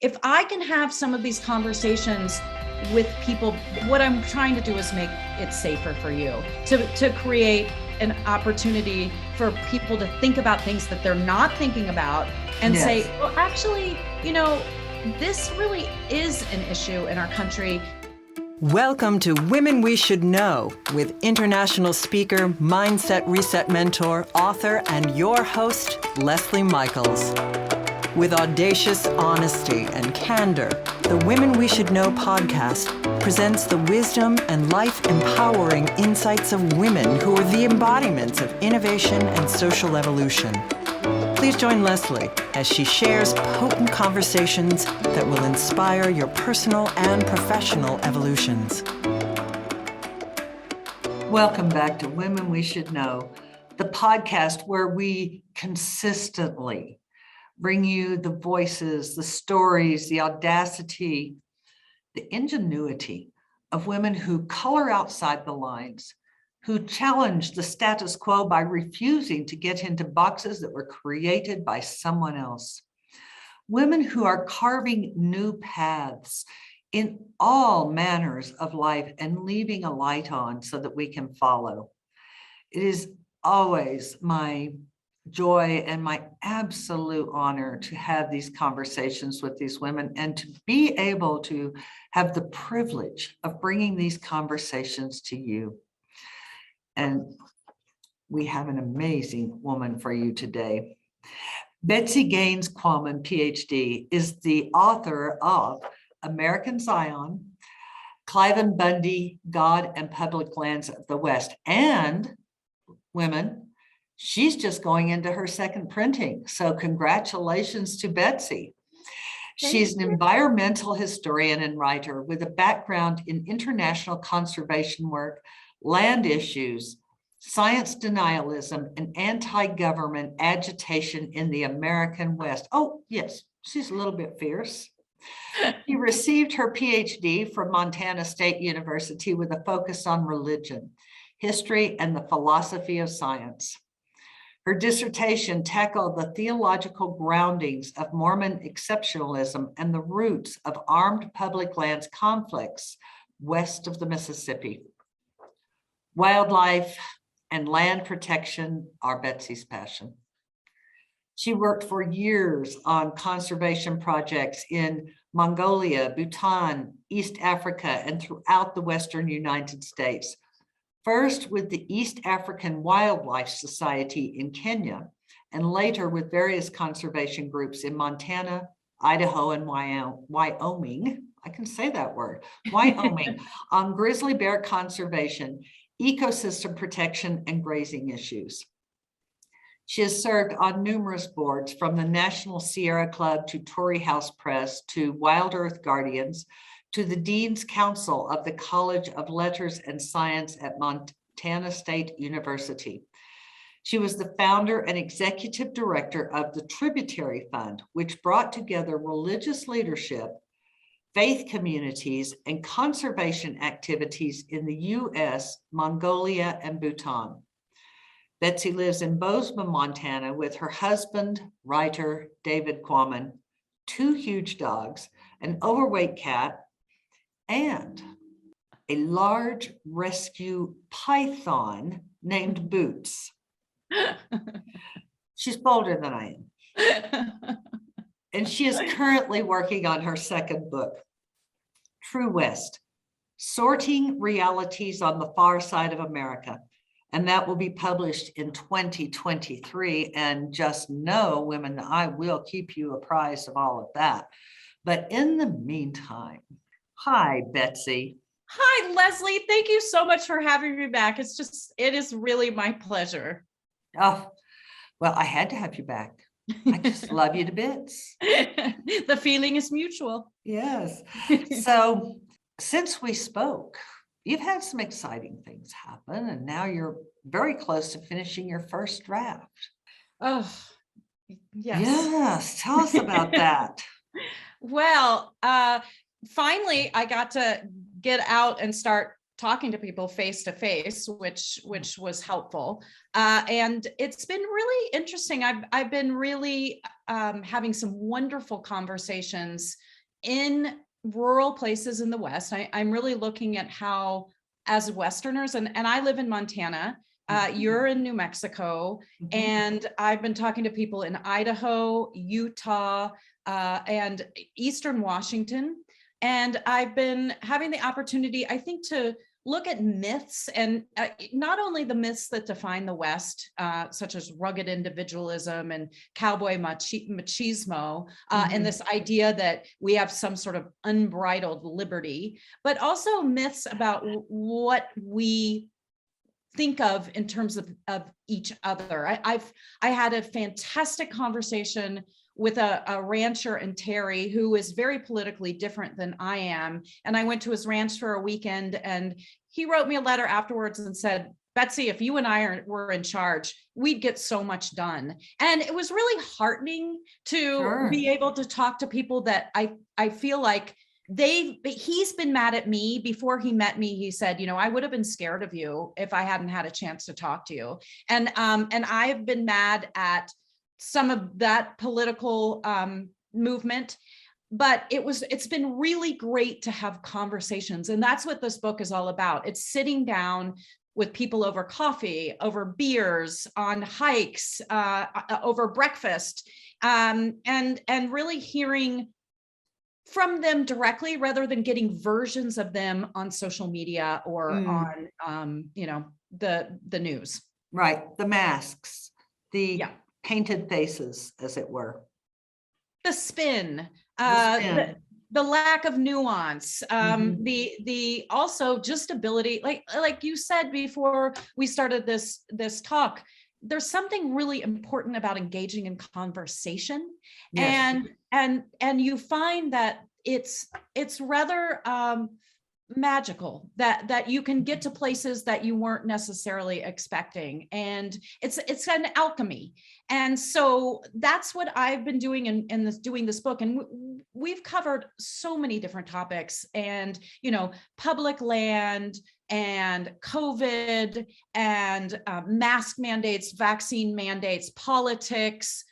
if I can have some of these conversations with people, what I'm trying to do is make it safer for you, to create an opportunity for people to think about things that they're not thinking about and say, well, actually, this really is an issue in our country. Welcome to Women We Should Know with international speaker, mindset reset mentor, author, and your host, Leslie Michaels. With audacious honesty and candor, the Women We Should Know podcast presents the wisdom and life-empowering insights of women who are the embodiments of innovation and social evolution. Please join Leslie as she shares potent conversations that will inspire your personal and professional evolutions. Welcome back to Women We Should Know, the podcast where we consistently bring you the voices, the stories, the audacity, the ingenuity of women who color outside the lines, who challenge the status quo by refusing to get into boxes that were created by someone else. Women who are carving new paths in all manners of life and leaving a light on so that we can follow. It is always my joy and my absolute honor to have these conversations with these women and to be able to have the privilege of bringing these conversations to you. And we have an amazing woman for you today. Betsy Quammen, PhD, is the author of American Zion, Clive Bundy, God and Public Lands of the West, and women. She's just going into her second printing. So congratulations to Betsy. She's an environmental historian and writer with a background in international conservation work, land issues, science denialism, and anti-government agitation in the American West. Oh, yes, she's a little bit fierce. She received her PhD from Montana State University with a focus on religion, history, and the philosophy of science. Her dissertation tackled the theological groundings of Mormon exceptionalism and the roots of armed public lands conflicts west of the Mississippi. Wildlife and land protection are Betsy's passion. She worked for years on conservation projects in Mongolia, Bhutan, East Africa, and throughout the Western United States. First with the East African Wildlife Society in Kenya, and later with various conservation groups in Montana, Idaho, and Wyoming. I can say that word, Wyoming, on grizzly bear conservation, ecosystem protection, and grazing issues. She has served on numerous boards, from the National Sierra Club to Torrey House Press to Wild Earth Guardians, to the Dean's Council of the College of Letters and Science at Montana State University. She was the founder and executive director of the Tributary Fund, which brought together religious leadership, faith communities, and conservation activities in the US, Mongolia, and Bhutan. Betsy lives in Bozeman, Montana, with her husband, writer David Quammen, 2 huge dogs, an overweight cat, and a large rescue python named Boots. She's bolder than I am. And she is currently working on her second book, True West, Sorting Realities on the Far Side of America. And that will be published in 2023. And just know, women, I will keep you apprised of all of that. But in the meantime, hi, Betsy. Hi, Leslie. Thank you so much for having me back. It is really my pleasure. Oh, well, I had to have you back. I just love you to bits. The feeling is mutual. Yes. So since we spoke, you've had some exciting things happen, and now you're very close to finishing your first draft. Oh, yes. Yes. Tell us about that. Well, finally, I got to get out and start talking to people face to face, which was helpful. And it's been really interesting. I've been really having some wonderful conversations in rural places in the West. I'm really looking at how, as Westerners, and I live in Montana, you're in New Mexico, and I've been talking to people in Idaho, Utah, and Eastern Washington. And I've been having the opportunity, I think, to look at myths, and not only the myths that define the West, such as rugged individualism and cowboy machismo, and this idea that we have some sort of unbridled liberty, but also myths about what we think of in terms of each other. I had a fantastic conversation with a rancher in Terry who is very politically different than I am. And I went to his ranch for a weekend, and he wrote me a letter afterwards and said, Betsy, if you and I were in charge, we'd get so much done. And it was really heartening to be able to talk to people that I feel like he's been mad at me. Before he met me, he said, I would have been scared of you if I hadn't had a chance to talk to you. And I've been mad at some of that political movement, but it's been really great to have conversations. And that's what this book is all about. It's sitting down with people over coffee, over beers, on hikes, over breakfast, and really hearing from them directly, rather than getting versions of them on social media or on the news. Right, the masks, the painted faces, as it were. The spin, the lack of nuance, the also just ability, like you said before we started this talk, there's something really important about engaging in conversation. Yes. And you find that it's rather magical that you can get to places that you weren't necessarily expecting, and it's an alchemy. And so that's what I've been doing in doing this book. And we've covered so many different topics, and public land and COVID and mask mandates, vaccine mandates, politics,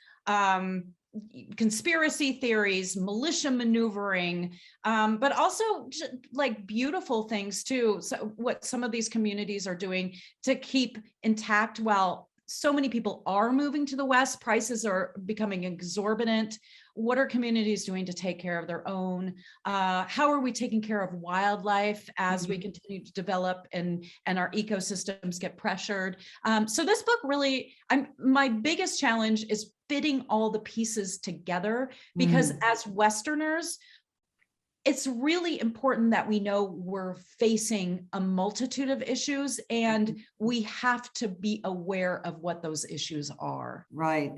conspiracy theories, militia maneuvering, but also like beautiful things too. So what some of these communities are doing to keep intact while so many people are moving to the West, prices are becoming exorbitant. What are communities doing to take care of their own? How are we taking care of wildlife as we continue to develop and our ecosystems get pressured? So this book really, my biggest challenge is fitting all the pieces together, because as Westerners, it's really important that we know we're facing a multitude of issues, and we have to be aware of what those issues are. Right.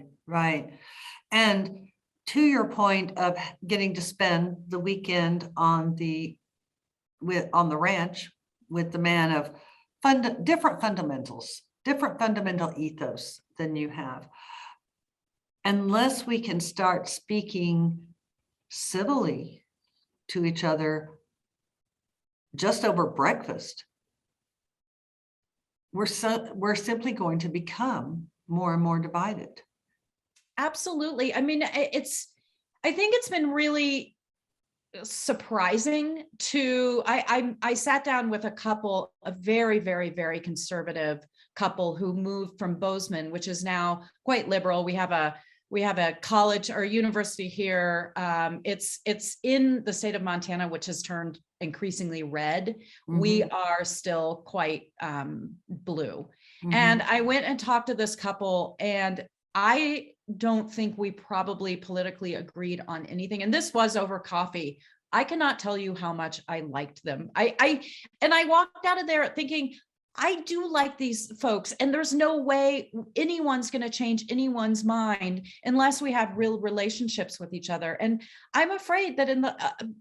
And to your point of getting to spend the weekend on the ranch with the man of different fundamentals, different fundamental ethos than you have, unless we can start speaking civilly to each other just over breakfast, we're simply going to become more and more divided. Absolutely. I mean, I think it's been really surprising to, I sat down with a couple, a very, very, very conservative couple who moved from Bozeman, which is now quite liberal. We have a college or university here. It's in the state of Montana, which has turned increasingly red. We are still quite blue. And I went and talked to this couple, and I don't think we probably politically agreed on anything. And this was over coffee. I cannot tell you how much I liked them. I walked out of there thinking, I do like these folks, and there's no way anyone's going to change anyone's mind unless we have real relationships with each other. And I'm afraid that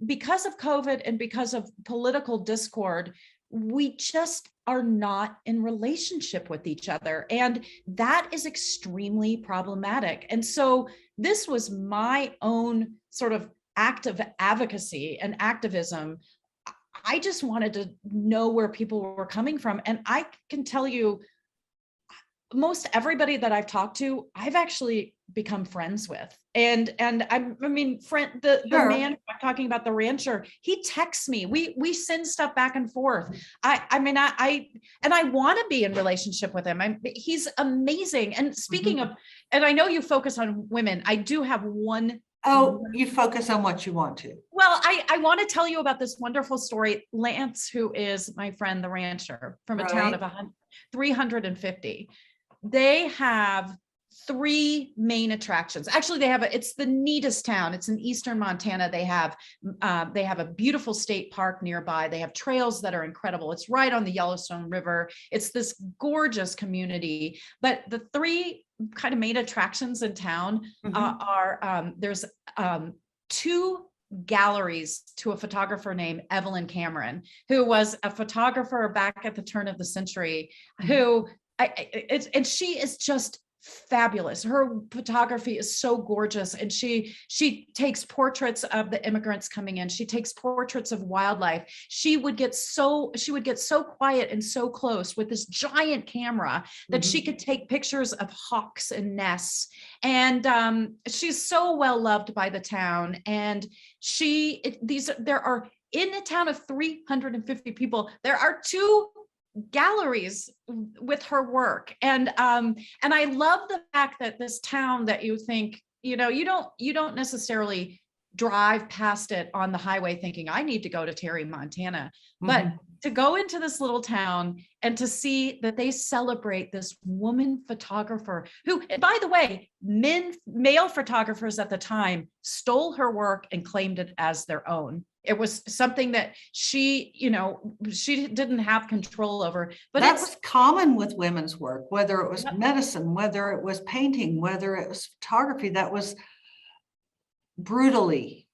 because of COVID and because of political discord, we just are not in relationship with each other. And that is extremely problematic. And so this was my own sort of act of advocacy and activism. I just wanted to know where people were coming from. And I can tell you, most everybody that I've talked to, I've actually become friends with. And friend, the man I'm talking about, the rancher, he texts me. We send stuff back and forth. I want to be in relationship with him. He's amazing. And speaking of, and I know you focus on women, I do have one. Oh, you focus on what you want to. Well, I want to tell you about this wonderful story. Lance, who is my friend, the rancher, from a town of 350. They have 3 main attractions. Actually, it's the neatest town. It's in eastern Montana. They have a beautiful state park nearby. They have trails that are incredible. It's right on the Yellowstone River. It's this gorgeous community. But the 3 kind of main attractions in town are there's 2 galleries to a photographer named Evelyn Cameron, who was a photographer back at the turn of the century, who and she is just fabulous. Her photography is so gorgeous, and she takes portraits of the immigrants coming in. She takes portraits of wildlife. She would get so quiet and so close with this giant there that she could take pictures of hawks and nests. And she's so well loved by the town. And there are, in a town of 350 people, there are 2 galleries with her work. And I love the fact that this town that you think, you don't necessarily drive past it on the highway thinking, I need to go to Terry, Montana. But to go into this little town and to see that they celebrate this woman photographer who, by the way, male photographers at the time stole her work and claimed it as their own. It was something that she didn't have control over. But that was common with women's work, whether it was medicine, whether it was painting, whether it was photography. That was brutally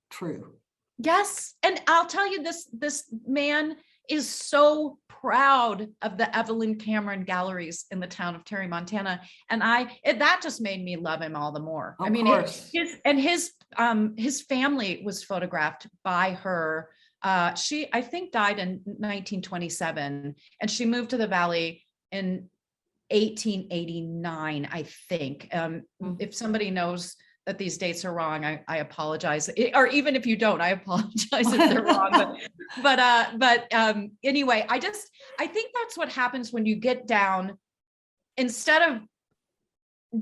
true. Yes. And I'll tell you, this man is so proud of the Evelyn Cameron galleries in the town of Terry, Montana. And that just made me love him all the more. Of course. His family was photographed by her. She, I think, died in 1927, and she moved to the Valley in 1889, I think. If somebody knows that these dates are wrong, I apologize. Or even if you don't, I apologize if they're wrong. But anyway, I think that's what happens when you get down. Instead of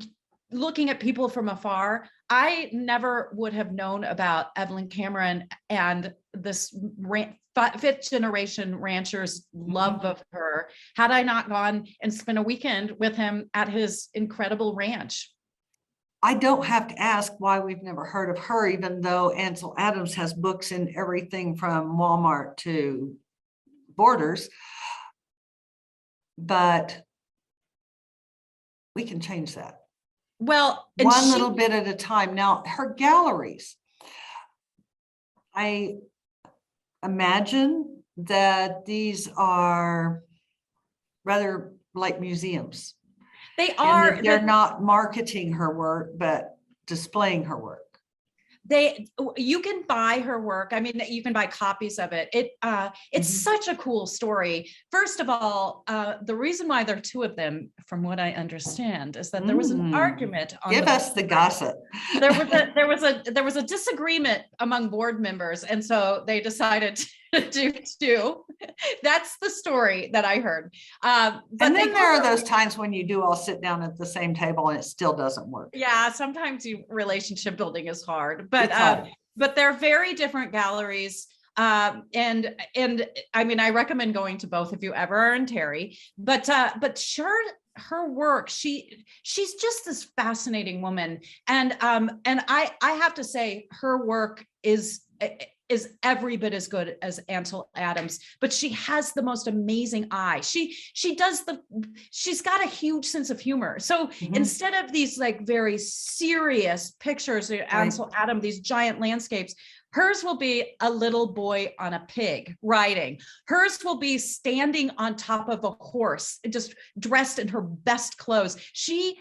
looking at people from afar, I never would have known about Evelyn Cameron and this 5th generation rancher's love of her had I not gone and spent a weekend with him at his incredible ranch. I don't have to ask why we've never heard of her, even though Ansel Adams has books in everything from Walmart to Borders. But we can change that. Well, one little bit at a time. Now, her galleries, I imagine that these are rather like museums. They are. They're not marketing her work, but displaying her work. You can buy her work. I mean, you can buy copies of it. It's such a cool story. First of all, the reason why there are 2 of them, from what I understand, is that there was an argument. Give us the gossip. There was a disagreement among board members, and so they decided to do 2. That's the story that I heard. But and then there are those times when you do all sit down at the same table and it still doesn't work. Yeah, sometimes relationship building is hard, but they're very different galleries. And I mean, I recommend going to both if you ever are in Terry. But sure, her work, she's just this fascinating woman, and I have to say, her work is every bit as good as Ansel Adams, but she has the most amazing eye. She's got a huge sense of humor. So instead of these like very serious pictures of Ansel Adams, these giant landscapes, hers will be a little boy on a pig riding. Hers will be standing on top of a horse, just dressed in her best clothes. She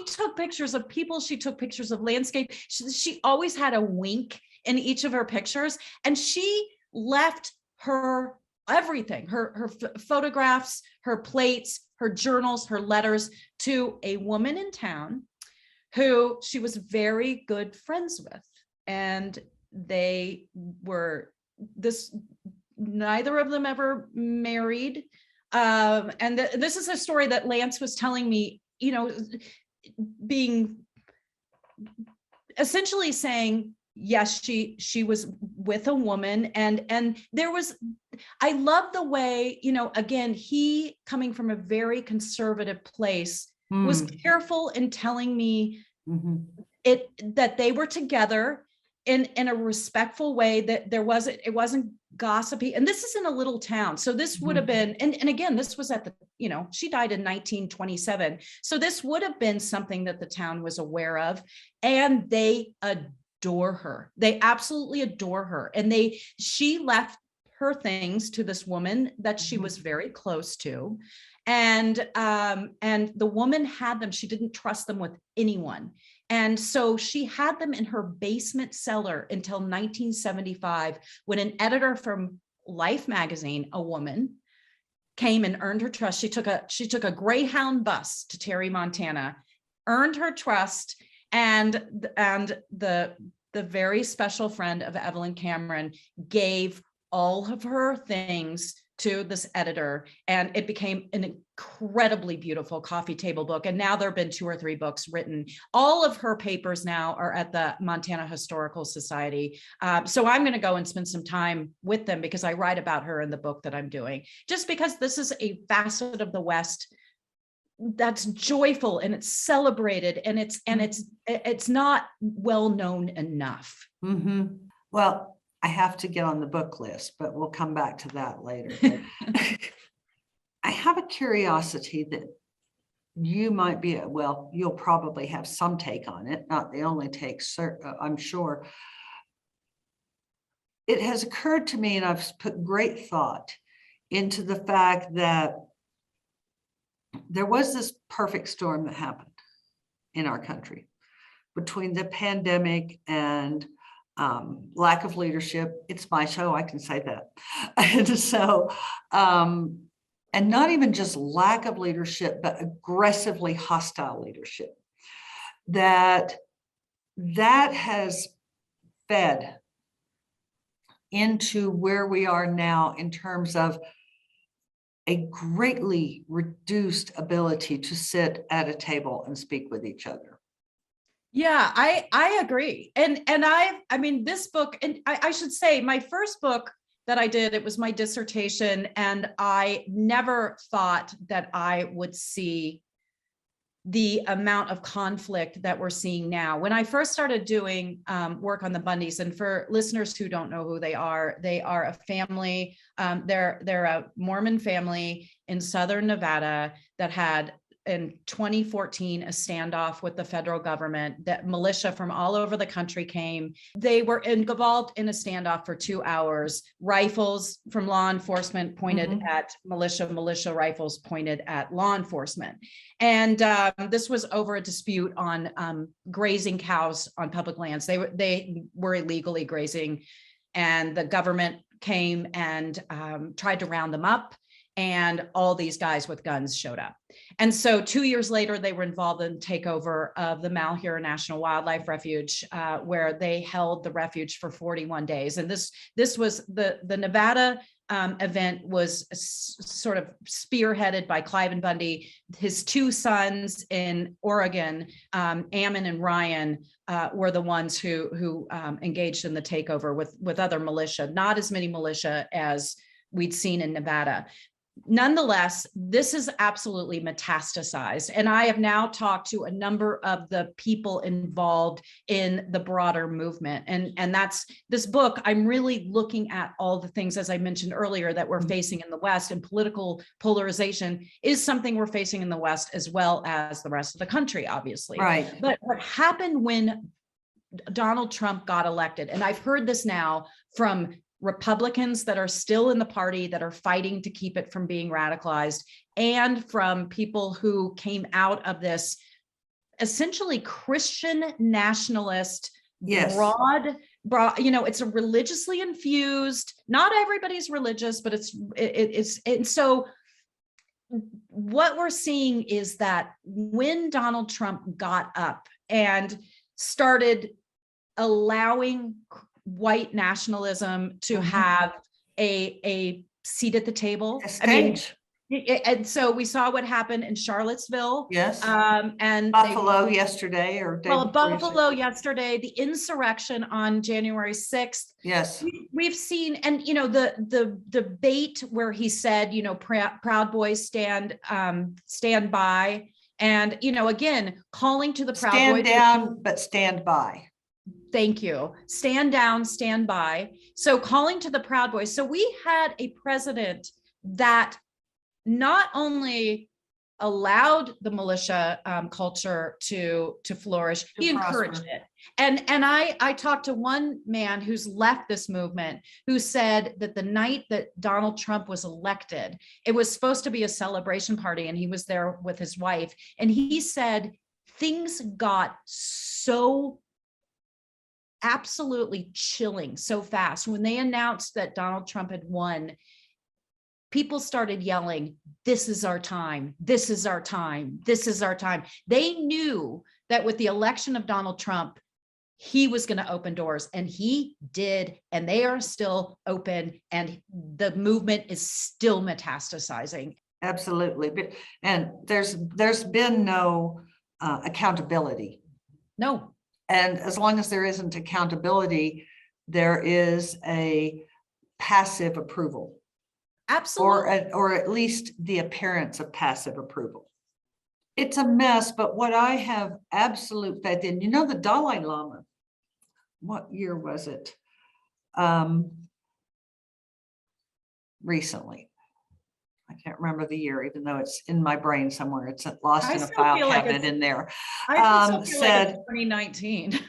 took pictures of people. She took pictures of landscape. She always had a wink in each of her pictures. And she left her everything, her photographs, her plates, her journals, her letters to a woman in town who she was very good friends with. And they were neither of them ever married. And this is a story that Lance was telling me, being essentially saying, yes, she was with a woman, and there was, I love the way, again, he coming from a very conservative place was careful in telling me that they were together in a respectful way, that it wasn't gossipy. And this is in a little town. So this would have been, and again, this was at the, she died in 1927. So this would have been something that the town was aware of, and they adore her. They absolutely adore her. And she left her things to this woman that she was very close to. And the woman had them, she didn't trust them with anyone. And so she had them in her basement cellar until 1975, when an editor from Life magazine, a woman, came and earned her trust. She took a Greyhound bus to Terry, Montana, earned her trust, and the very special friend of Evelyn Cameron gave all of her things to this editor, and it became an incredibly beautiful coffee table book. And now there have been 2 or 3 books written. All of her papers now are at the Montana Historical Society. So I'm going to go and spend some time with them, because I write about her in the book that I'm doing, just because this is a facet of the West that's joyful, and it's celebrated, and it's not well known enough. Well, I have to get on the book list, but we'll come back to that later. I have a curiosity that you might be, you'll probably have some take on it, not the only take, I'm sure. It has occurred to me, and I've put great thought into the fact that there was this perfect storm that happened in our country between the pandemic and lack of leadership. It's my show, I can say that. And so, and not even just lack of leadership, but aggressively hostile leadership. That has fed into where we are now in terms of a greatly reduced ability to sit at a table and speak with each other. Yeah, I agree. And I mean, this book, and I should say my first book that I did, it was my dissertation, and I never thought that I would see the amount of conflict that we're seeing now. When I first started doing work on the Bundys, and for listeners who don't know who they are a family, they're a Mormon family in Southern Nevada that had, in 2014, a standoff with the federal government. That militia from all over the country came. They were involved in a standoff for 2 hours. Rifles from law enforcement pointed at militia rifles pointed at law enforcement. And this was over a dispute on grazing cows on public lands. They were illegally grazing, and the government came and tried to round them up. And all these guys with guns showed up. And so 2 years later, they were involved in the takeover of the Malheur National Wildlife Refuge, where they held the refuge for 41 days. And this was the Nevada event was sort of spearheaded by Cliven Bundy. His 2 sons in Oregon, Ammon and Ryan, were the ones who engaged in the takeover with other militia, not as many militia as we'd seen in Nevada. Nonetheless, this is absolutely metastasized. And I have now talked to a number of the people involved in the broader movement. And that's this book. I'm really looking at all the things, as I mentioned earlier, that we're facing in the West, and political polarization is something we're facing in the West as well as the rest of the country, obviously. Right. But what happened when Donald Trump got elected, and I've heard this now from Republicans that are still in the party that are fighting to keep it from being radicalized, and from people who came out of this essentially Christian nationalist, broad brought, it's a religiously infused, not everybody's religious, but it's, and so what we're seeing is that when Donald Trump got up and started allowing white nationalism to have a seat at the table, and so we saw what happened in Charlottesville. Yes. And Buffalo yesterday or day before Buffalo yesterday, the insurrection on January 6th. Yes. We've seen, and the debate where he said, Proud Boys stand by, and again, calling to the Proud Boys. Stand down, but stand by. Thank you. Stand down, stand by. So calling to the Proud Boys. So we had a president that not only allowed the militia culture to flourish, he encouraged it. And I talked to one man who's left this movement who said that the night that Donald Trump was elected, it was supposed to be a celebration party, and he was there with his wife. And he said things got so absolutely chilling so fast when they announced that Donald Trump had won. People started yelling, "This is our time. This is our time. This is our time." They knew that with the election of Donald Trump, he was going to open doors, and he did, and they are still open, and the movement is still metastasizing. Absolutely. And there's been no accountability. No. And as long as there isn't accountability, there is a passive approval. Absolutely. Or at least the appearance of passive approval. It's a mess, but what I have absolute faith in, the Dalai Lama, what year was it? Recently. I can't remember the year, even though it's in my brain somewhere. It's lost in a file cabinet in there. I still feel like it's 2019.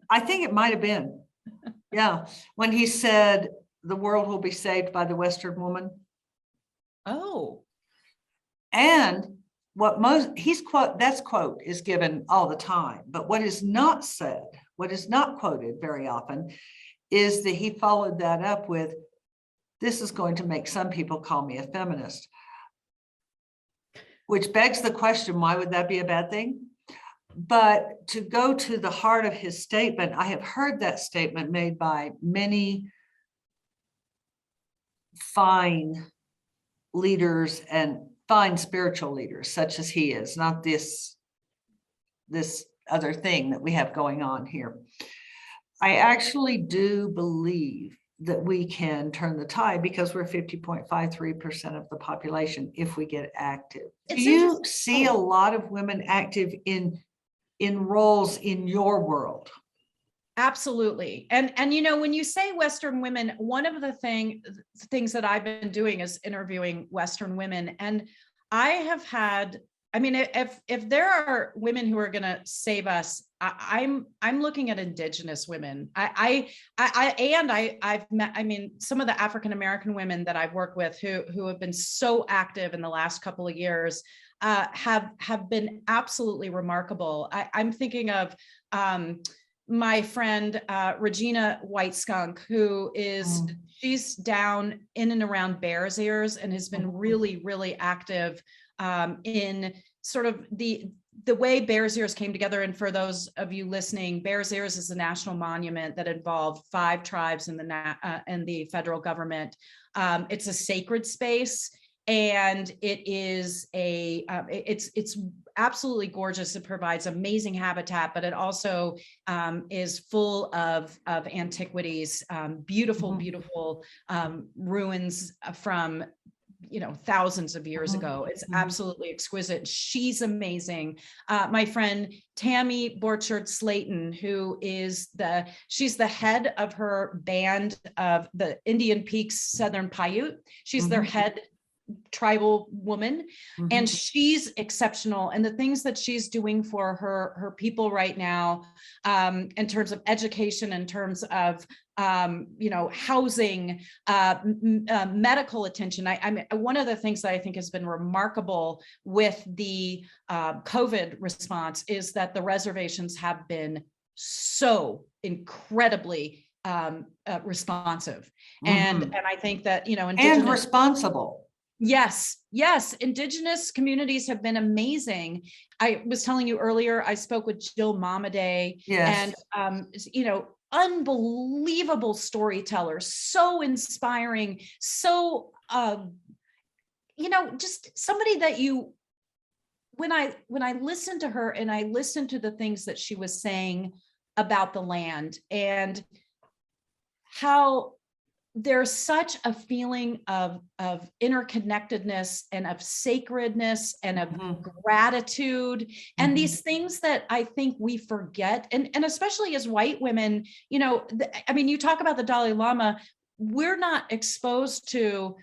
I think it might have been. Yeah. When he said, "The world will be saved by the Western woman." Oh. And what that's quote is given all the time, but what is not said, what is not quoted very often, is that he followed that up with, "This is going to make some people call me a feminist," which begs the question, why would that be a bad thing? But to go to the heart of his statement, I have heard that statement made by many fine leaders and fine spiritual leaders, such as he is, not this other thing that we have going on here. I actually do believe that we can turn the tide because we're 50.53% of the population if we get active. Do you see a lot of women active in roles in your world? Absolutely. And when you say Western women, one of the things that I've been doing is interviewing Western women. And I have had, if there are women who are going to save us, I'm looking at Indigenous women. I've met, some of the African-American women that I've worked with who have been so active in the last couple of years have been absolutely remarkable. I'm thinking of my friend Regina White Skunk, who is she's down in and around Bears Ears and has been really, really active in sort of the way Bears Ears came together. And for those of you listening, Bears Ears is a national monument that involved 5 tribes in the federal government. It's a sacred space, and it is it's absolutely gorgeous. It provides amazing habitat, but it also is full of antiquities, beautiful ruins from thousands of years ago. It's absolutely exquisite. She's amazing. My friend Tammy Borchard Slayton, who is she's the head of her band of the Indian Peaks Southern Paiute. She's their head tribal woman, and she's exceptional. And the things that she's doing for her people right now, in terms of education, in terms of housing, medical attention. One of the things that I think has been remarkable with the COVID response is that the reservations have been so incredibly responsive. And I think that, and responsible. Yes. Indigenous communities have been amazing. I was telling you earlier, I spoke with Jill Momaday. Yes. And, unbelievable storyteller, so inspiring, so, just somebody that when I listened to her and I listened to the things that she was saying about the land and how there's such a feeling of interconnectedness and of sacredness and of gratitude and these things that I think we forget. And especially as white women, you talk about the Dalai Lama, we're not exposed to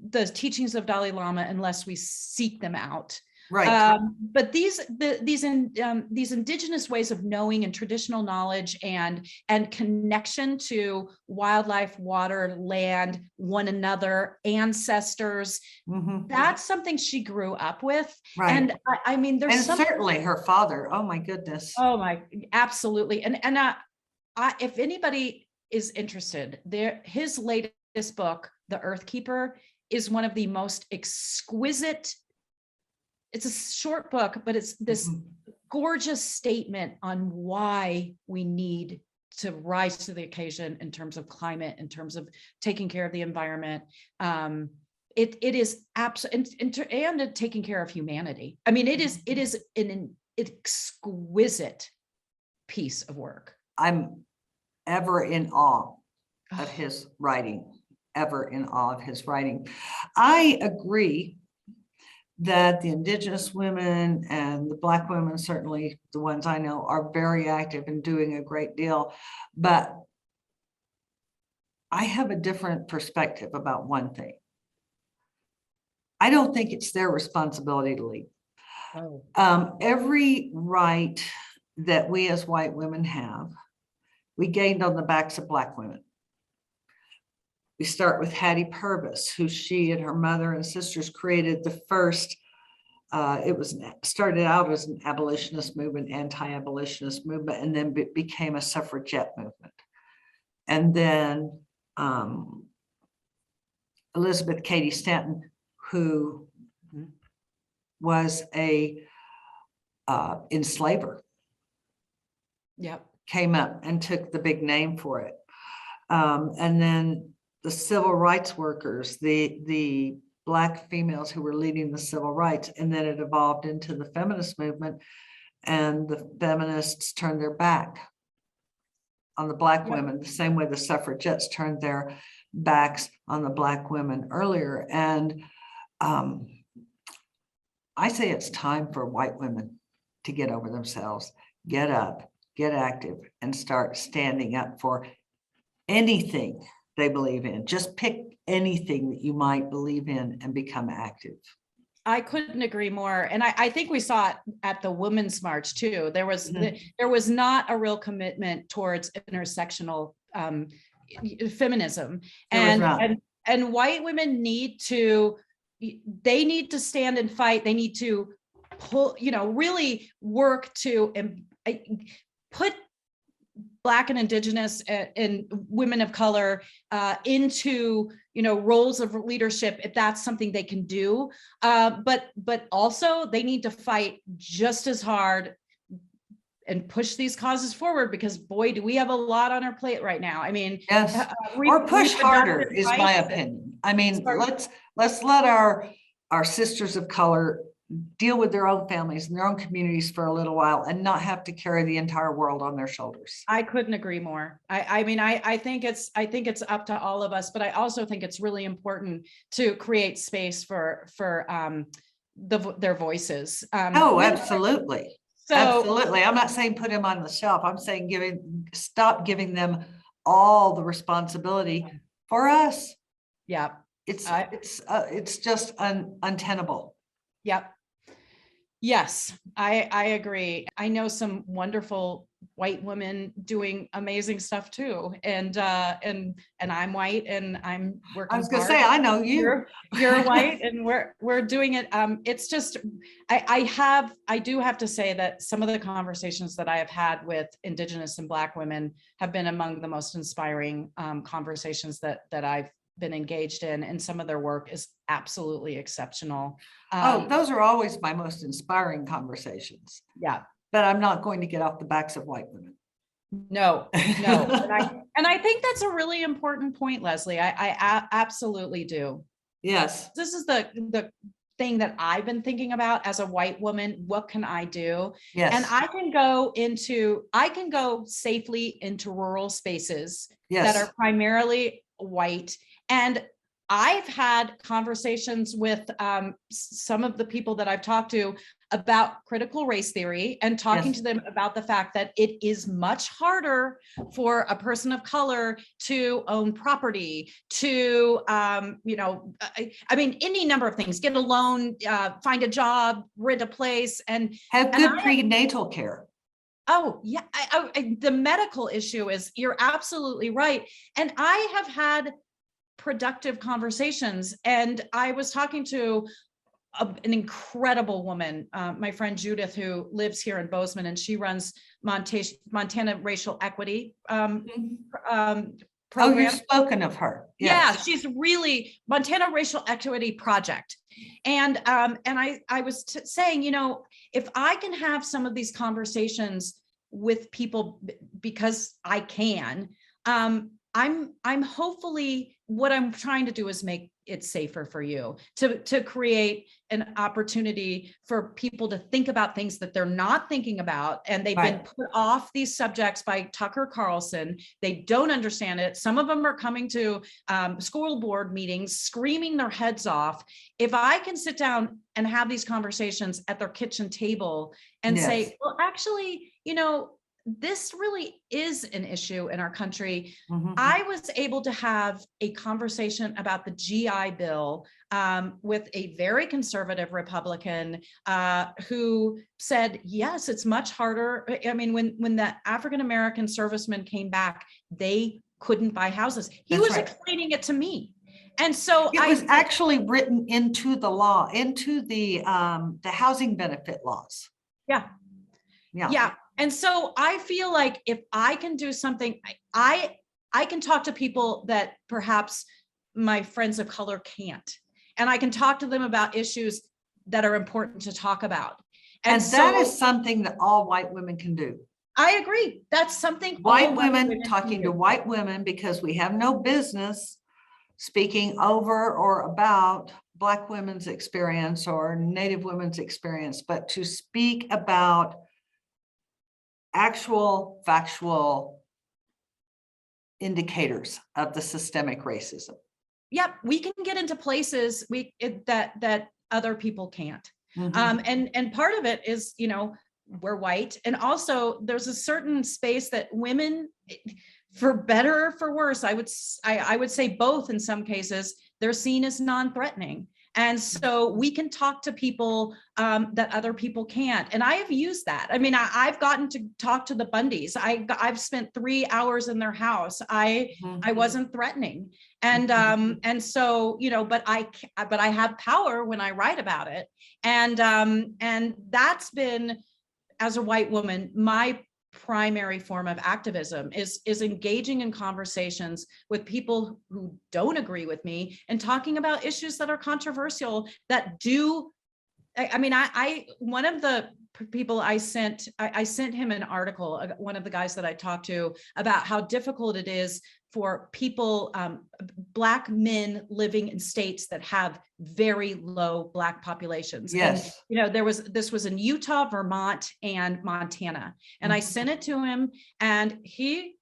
the teachings of Dalai Lama unless we seek them out. Right. But these indigenous ways of knowing and traditional knowledge and connection to wildlife, water, land, one another, ancestors, that's something she grew up with. Right. And there's certainly her father. Oh my goodness. Oh my, absolutely. And if anybody is interested, his latest book, The Earth Keeper, is one of the most exquisite. It's a short book, but it's this gorgeous statement on why we need to rise to the occasion in terms of climate, in terms of taking care of the environment. It is absolutely, and taking care of humanity. It is an exquisite piece of work. I'm ever in awe of his writing, I agree that the Indigenous women and the Black women, certainly the ones I know, are very active and doing a great deal. But I have a different perspective about one thing. I don't think it's their responsibility to lead. Every right that we as white women have, we gained on the backs of Black women. We start with Hattie Purvis, who she and her mother and sisters created the first. Started out as an abolitionist movement, anti-abolitionist movement, and then became a suffragette movement. And then Elizabeth Cady Stanton, who was a enslaver, came up and took the big name for it. And then the civil rights workers, the Black females who were leading the civil rights, and then it evolved into the feminist movement, and the feminists turned their back on the Black women, the same way the suffragettes turned their backs on the Black women earlier. And I say it's time for white women to get over themselves, get up, get active, and start standing up for anything they believe in. Just pick anything that you might believe in and become active. I couldn't agree more. And I think we saw it at the Women's March too. There was not a real commitment towards intersectional feminism. And white women need to stand and fight. They need to really work to put Black and Indigenous and women of color into roles of leadership, if that's something they can do. But also they need to fight just as hard and push these causes forward, because boy, do we have a lot on our plate right now. Yes, or push harder is my opinion. Let's let our sisters of color deal with their own families and their own communities for a little while and not have to carry the entire world on their shoulders. I couldn't agree more. I think it's up to all of us, but I also think it's really important to create space for their voices. Absolutely. Absolutely. I'm not saying put them on the shelf. I'm saying stop giving them all the responsibility for us. Yeah. It's just untenable. Yep. Yes, I agree. I know some wonderful white women doing amazing stuff too. And I'm white and I'm working I was going to hard. say, I know you. You're white and we're doing it. It's just, I do have to say that some of the conversations that I have had with Indigenous and Black women have been among the most inspiring conversations that I've been engaged in, and some of their work is absolutely exceptional. Those are always my most inspiring conversations. Yeah. But I'm not going to get off the backs of white women. No. And I think that's a really important point, Leslie. I absolutely do. Yes. This is the thing that I've been thinking about as a white woman. What can I do? Yes. And I can go safely into rural spaces Yes. that are primarily white. And I've had conversations with some of the people that I've talked to about critical race theory, and talking Yes. to them about the fact that it is much harder for a person of color to own property, to, I mean, any number of things, get a loan, find a job, rent a place, and have good prenatal care. Oh, yeah. The medical issue is, you're absolutely right. And I have had productive conversations, and I was talking to an incredible woman, my friend Judith, who lives here in Bozeman, and she runs Montana Racial Equity program. You've spoken of her. Yes. Yeah, she's really Montana Racial Equity Project. And I was saying, if I can have some of these conversations with people because I can, I'm hopefully, what I'm trying to do is make it safer for you, to create an opportunity for people to think about things that they're not thinking about. And they've been put off these subjects by Tucker Carlson. They don't understand it. Some of them are coming to school board meetings, screaming their heads off. If I can sit down and have these conversations at their kitchen table and say, well, actually, this really is an issue in our country. Mm-hmm. I was able to have a conversation about the GI Bill with a very conservative Republican who said, yes, it's much harder. I mean, when the African-American servicemen came back, they couldn't buy houses. He was explaining it to me. And so it was actually written into the law, into the housing benefit laws. Yeah. And so I feel like if I can do something, I can talk to people that perhaps my friends of color can't. And I can talk to them about issues that are important to talk about. And that is something that all white women can do. I agree. That's something white women talking to white women, because we have no business speaking over or about Black women's experience or Native women's experience, but to speak about actual factual indicators of the systemic racism. Yep, we can get into places that other people can't. Mm-hmm. And part of it is, we're white, and also there's a certain space that women, for better or for worse, I would say both in some cases, they're seen as non-threatening. And so we can talk to people that other people can't. And I have used that. I mean, I've gotten to talk to the Bundys. I've spent 3 hours in their house. I wasn't threatening. And so, but I have power when I write about it. And that's been, as a white woman, my primary form of activism is engaging in conversations with people who don't agree with me and talking about issues that are controversial, that do. One of the people I sent him an article, one of the guys that I talked to, about how difficult it is for people, Black men living in states that have very low Black populations. Yes. And, this was in Utah, Vermont, and Montana. And I sent it to him, and he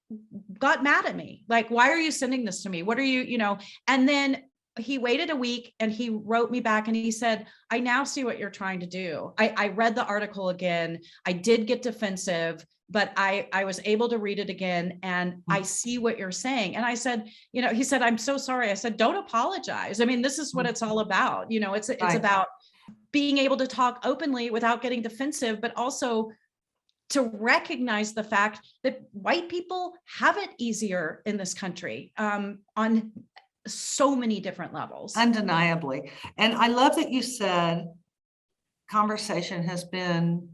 got mad at me. Like, why are you sending this to me? What are you, and then he waited a week and he wrote me back and he said, I now see what you're trying to do. I read the article again. I did get defensive, but I was able to read it again, and I see what you're saying. And I said, he said, I'm so sorry. I said, don't apologize. I mean, this is what it's all about. It's about being able to talk openly without getting defensive, but also to recognize the fact that white people have it easier in this country on so many different levels. Undeniably. And I love that you said conversation has been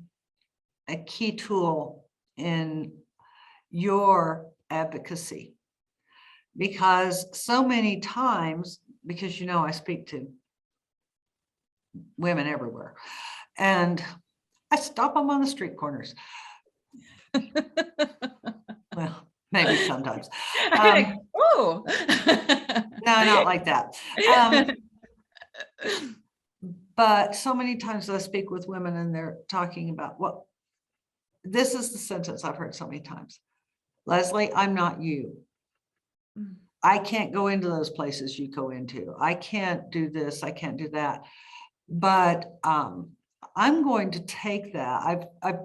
a key tool in your advocacy, because so many times, because I speak to women everywhere, and I stop them on the street corners. Well, maybe sometimes. Oh, no, not like that. But so many times I speak with women and they're talking about, well, this is the sentence I've heard so many times. Leslie, I'm not you. I can't go into those places you go into. I can't do this. I can't do that. But I'm going to take that. I've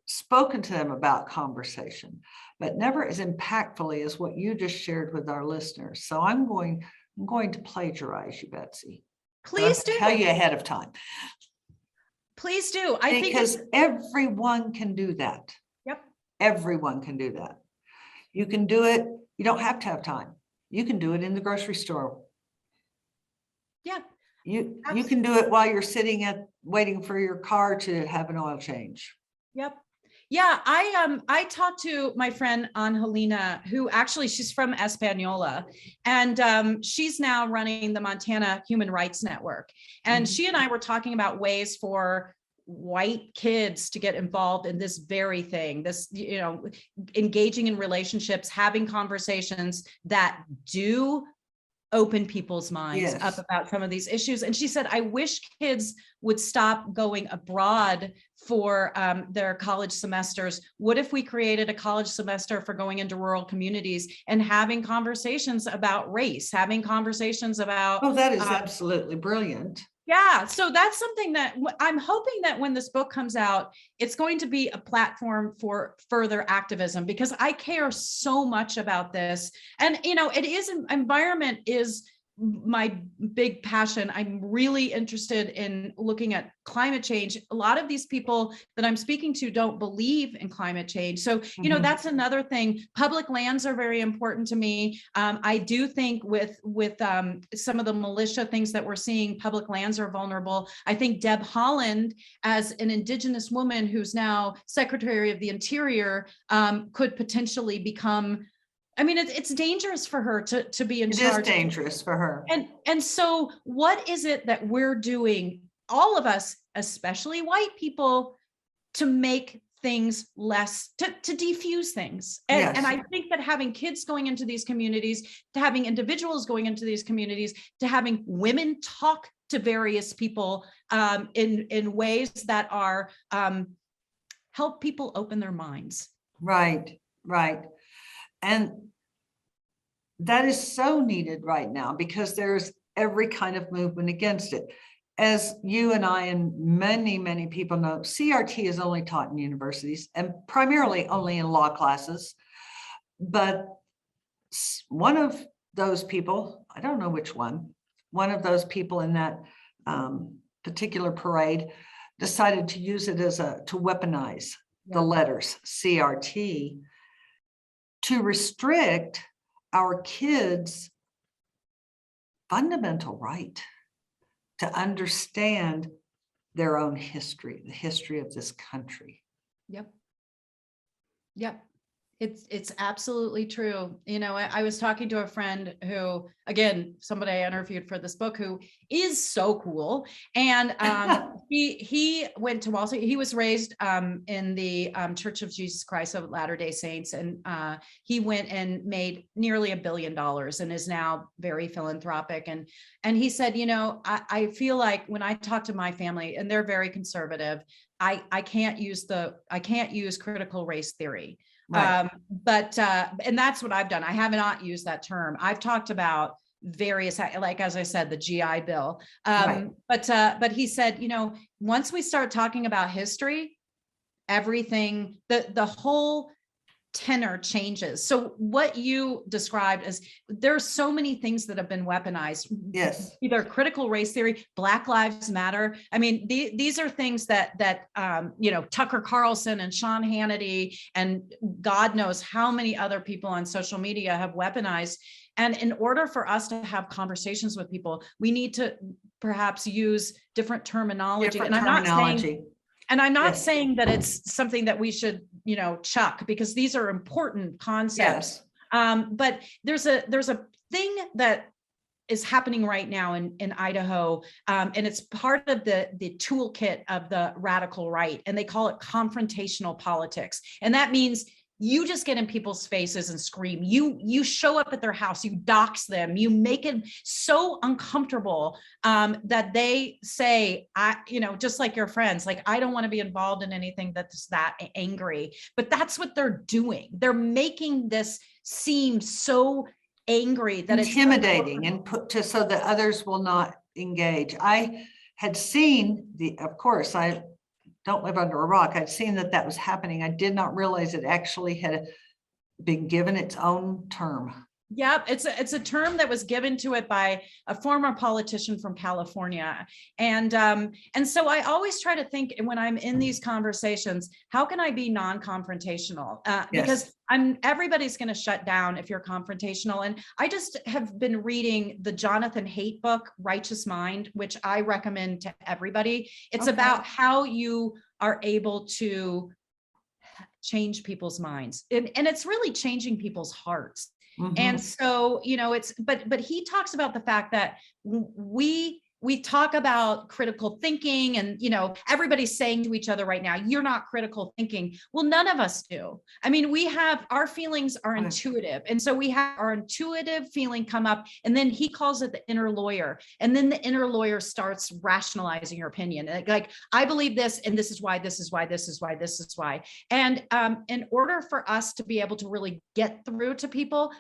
spoken to them about conversation, but never as impactfully as what you just shared with our listeners. So I'm going to plagiarize you, Betsy. Please do. Tell you ahead of time. Please do. Because everyone can do that. Yep. Everyone can do that. You can do it. You don't have to have time. You can do it in the grocery store. Yeah. You can do it while you're waiting for your car to have an oil change. Yep. Yeah, I talked to my friend Angelina, who actually she's from Española, and she's now running the Montana Human Rights Network. And she and I were talking about ways for white kids to get involved in this very thing, this, engaging in relationships, having conversations that do open people's minds up about some of these issues. And she said, I wish kids would stop going abroad for their college semesters. What if we created a college semester for going into rural communities and having conversations about race, having conversations about— Oh, that is absolutely brilliant. Yeah, so that's something that I'm hoping that when this book comes out, it's going to be a platform for further activism, because I care so much about this. And, environment is my big passion. I'm really interested in looking at climate change. A lot of these people that I'm speaking to don't believe in climate change. So, that's another thing. Public lands are very important to me. I do think with some of the militia things that we're seeing, public lands are vulnerable. I think Deb Haaland, as an Indigenous woman who's now Secretary of the Interior, could potentially become— it's dangerous for her to be in charge. It is dangerous for her. And so what is it that we're doing, all of us, especially white people, to make things less, to defuse things? And I think that having kids going into these communities, to having individuals going into these communities, to having women talk to various people in ways that are help people open their minds. Right. And that is so needed right now, because there's every kind of movement against it. As you and I and many, many people know, CRT is only taught in universities and primarily only in law classes. But one of those people, I don't know which one of those people in that particular parade decided to use it to weaponize the letters CRT, to restrict our kids' fundamental right to understand their own history, the history of this country. Yep. It's absolutely true. I was talking to a friend who, again, somebody I interviewed for this book, who is so cool. And he went to Wall Street. He was raised in the Church of Jesus Christ of Latter-day Saints. And he went and made nearly $1 billion and is now very philanthropic. And he said, I feel like when I talk to my family, and they're very conservative, I can't use critical race theory. Right. And that's what I've done. I have not used that term. I've talked about various, like, as I said, the GI Bill. Right. But he said, once we start talking about history, everything, the whole tenor changes. So what you described as there's so many things that have been weaponized. Yes. Either critical race theory, Black Lives Matter. I mean, these are things that Tucker Carlson and Sean Hannity and God knows how many other people on social media have weaponized. And in order for us to have conversations with people, we need to perhaps use different terminology. And I'm not saying that it's something that we should, chuck, because these are important concepts. Yes. But there's a thing that is happening right now in Idaho, and it's part of the toolkit of the radical right, and they call it confrontational politics. And that means you just get in people's faces and scream. You show up at their house, you dox them, you make it so uncomfortable that they say, just like your friends, like, I don't want to be involved in anything that's that angry. But that's what they're doing. They're making this seem so angry that intimidating and so that others will not engage. I had seen of course, I don't live under a rock. I'd seen that was happening. I did not realize it actually had been given its own term. Yeah, it's a term that was given to it by a former politician from California. And so I always try to think when I'm in these conversations, how can I be non-confrontational? Because everybody's going to shut down if you're confrontational. And I just have been reading the Jonathan Haidt book, Righteous Mind, which I recommend to everybody. It's about how you are able to change people's minds. And it's really changing people's hearts. Mm-hmm. And so, but he talks about the fact that we talk about critical thinking and, everybody's saying to each other right now, you're not critical thinking. Well, none of us do. I mean, our feelings are intuitive. And so we have our intuitive feeling come up, and then he calls it the inner lawyer. And then the inner lawyer starts rationalizing your opinion. Like, I believe this, and this is why, this is why, this is why, this is why. And in order for us to be able to really get through to people,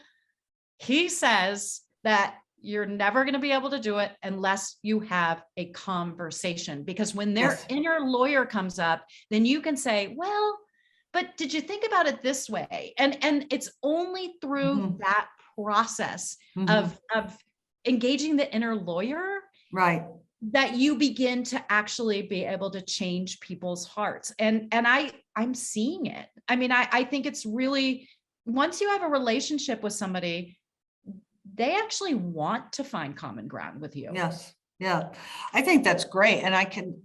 he says that you're never going to be able to do it unless you have a conversation, because when their inner lawyer comes up, then you can say, well, but did you think about it this way? And it's only through that process of engaging the inner lawyer, right, that you begin to actually be able to change people's hearts. And I'm seeing it. I mean, I think it's really, once you have a relationship with somebody, they actually want to find common ground with you. Yes. Yeah. I think that's great. And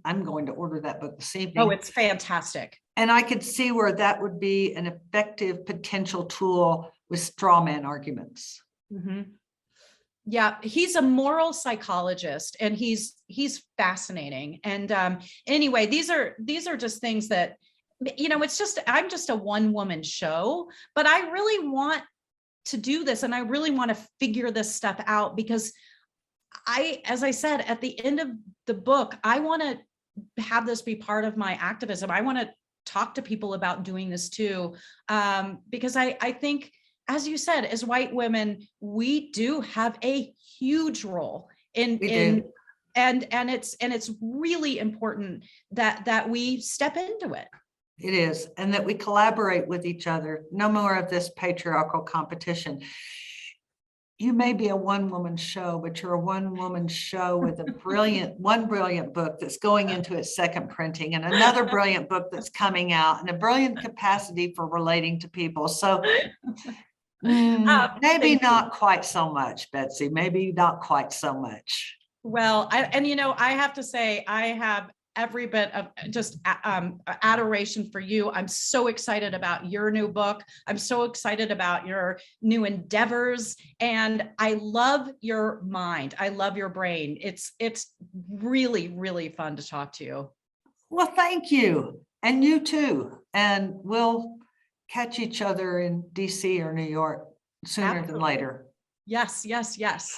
I'm going to order that book this evening. Oh, it's fantastic. And I could see where that would be an effective potential tool with straw man arguments. Mm-hmm. Yeah. He's a moral psychologist, and he's fascinating. And anyway, these are just things that, I'm just a one-woman show, but I really want to do this, and I really want to figure this stuff out, because as I said, at the end of the book, I want to have this be part of my activism. I want to talk to people about doing this too, because I think, as you said, as white women, we do have a huge role and it's really important that we step into it. It is, and that we collaborate with each other. No more of this patriarchal competition. You may be a one-woman show, but you're a one-woman show with one brilliant book that's going into its second printing, and another brilliant book that's coming out, and a brilliant capacity for relating to people. So maybe not quite so much, Betsy. Maybe not quite so much. Well, I have to say, I have every bit of just adoration for you. I'm so excited about your new book. I'm so excited about your new endeavors, and I love your mind. I love your brain. It's really, really fun to talk to you. Well, thank you. And you too. And we'll catch each other in DC or New York sooner than later. Yes, yes, yes.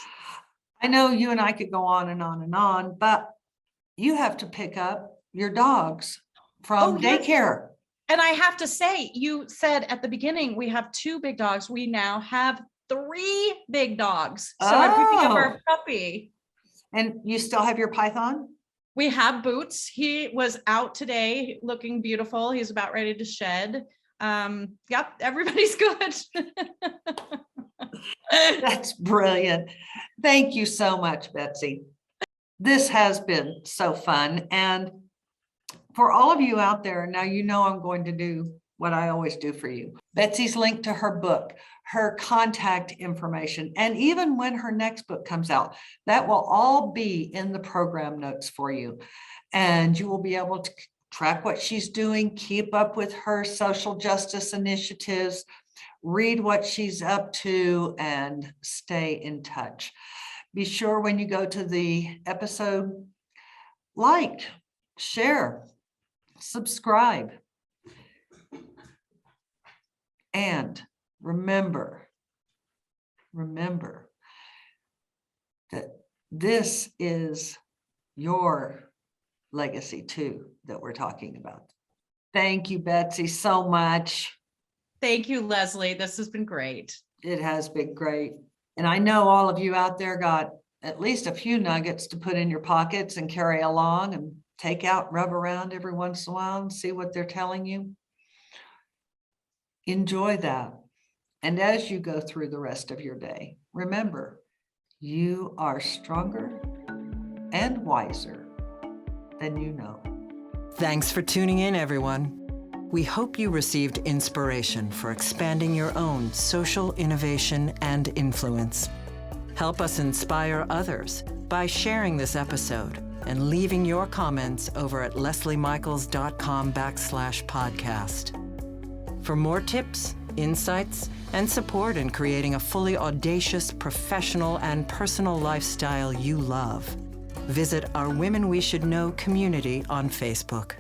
I know you and I could go on and on and on, but you have to pick up your dogs from daycare. And I have to say, you said at the beginning, we have 2 big dogs. We now have 3 big dogs. So I'm picking up our puppy. And you still have your python? We have Boots. He was out today looking beautiful. He's about ready to shed. Yep, everybody's good. That's brilliant. Thank you so much, Betsy. This has been so fun. And for all of you out there, now you know I'm going to do what I always do for you. Betsy's link to her book, her contact information, and even when her next book comes out, that will all be in the program notes for you. And you will be able to track what she's doing, keep up with her social justice initiatives, read what she's up to, and stay in touch. Be sure when you go to the episode, like, share, subscribe. And remember that this is your legacy too that we're talking about. Thank you, Betsy, so much. Thank you, Leslie. This has been great. It has been great. And I know all of you out there got at least a few nuggets to put in your pockets and carry along and take out, rub around every once in a while and see what they're telling you. Enjoy that. And as you go through the rest of your day, remember, you are stronger and wiser than you know. Thanks for tuning in, everyone. We hope you received inspiration for expanding your own social innovation and influence. Help us inspire others by sharing this episode and leaving your comments over at lesliemichaels.com/podcast. For more tips, insights, and support in creating a fully audacious, professional, and personal lifestyle you love, visit our Women We Should Know community on Facebook.